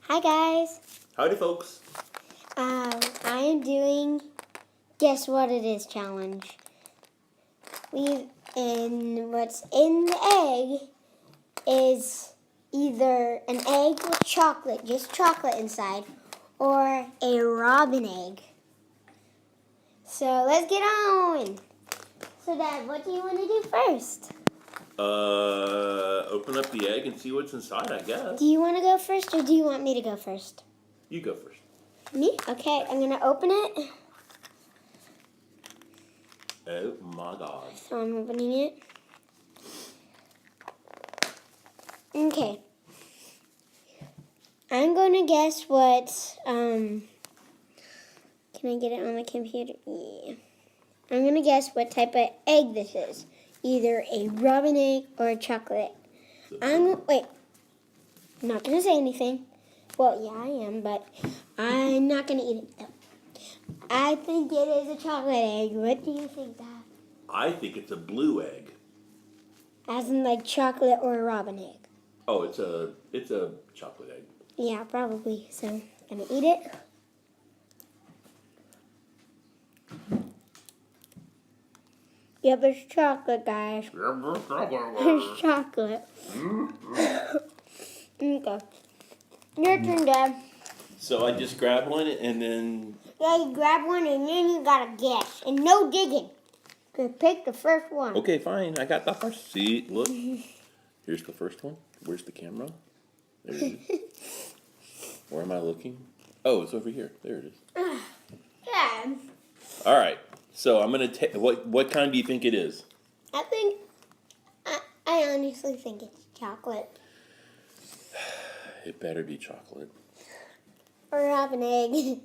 Hi guys. Howdy, folks. I am doing Guess What It Is challenge. What's in the egg is either an egg with chocolate, just chocolate inside, or a robin egg. So let's get on. So Dad, what do you want to do first? Open up the egg and see what's inside, I guess. Do you want to go first or do you want me to go first? You go first. Me? Okay, I'm going to open it. Oh my God. So I'm opening it. Okay. I'm going to guess what, can I get it on the computer? Yeah. I'm going to guess what type of egg this is. Either a robin egg or a chocolate. Wait. I'm not going to say anything. Well, yeah, I am, but I'm not going to eat it, though. I think it is a chocolate egg. What do you think, Dad? I think it's a blue egg. As in, like, chocolate or a robin egg. Oh, it's a chocolate egg. Yeah, probably. So, I'm going to eat it. Yep, it's chocolate, guys. It's chocolate. Okay. Your turn, Dad. So I just grab one and then... Yeah, you grab one and then you gotta guess. And no digging. So pick the first one. Okay, fine. I got the first. See, look. Here's the first one. Where's the camera? There it is. Where am I looking? Oh, it's over here. There it is. Yeah. All right. So I'm going to take... What kind do you think it is? I honestly think it's chocolate. It better be chocolate. Or robin egg.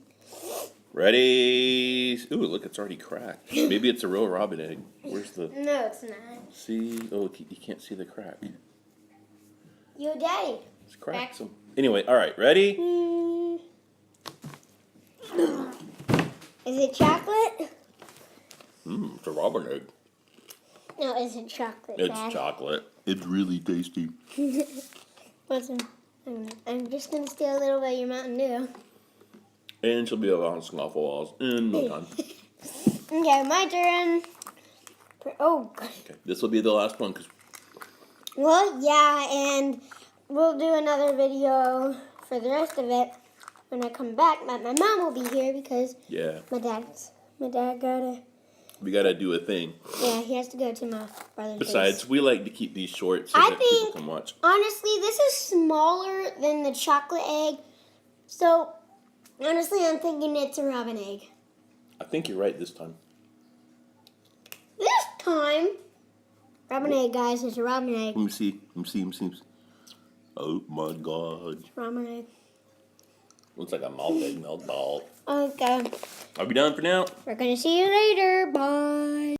Ready? Ooh, look, it's already cracked. Maybe it's a real robin egg. Where's the... No, it's not. See? Oh, you can't see the crack. Your daddy. It's cracked. Some... Anyway, all right, ready? Is it chocolate? It's a robin egg. No, is it chocolate, It's Dad? chocolate. It's really tasty. Listen, I'm just going to steal a little bit of your Mountain Dew. And she'll be bouncing off walls in no time. Okay, my turn. Oh, Okay, this will be the last one because... well, yeah, and we'll do another video for the rest of it when I come back. But my mom will be here because my dad gotta... We gotta do a thing. Yeah, he has to go to my brother's Besides, place. we like to keep these short so that people can watch. Honestly, this is smaller than the chocolate egg. So, honestly, I'm thinking it's a robin egg. I think you're right this time. This time, robin egg, guys, it's a robin egg. Let me see. Oh my God. It's a robin egg. Looks like a malt egg melt ball. Okay. I'll be done for now. We're going to see you later. Bye.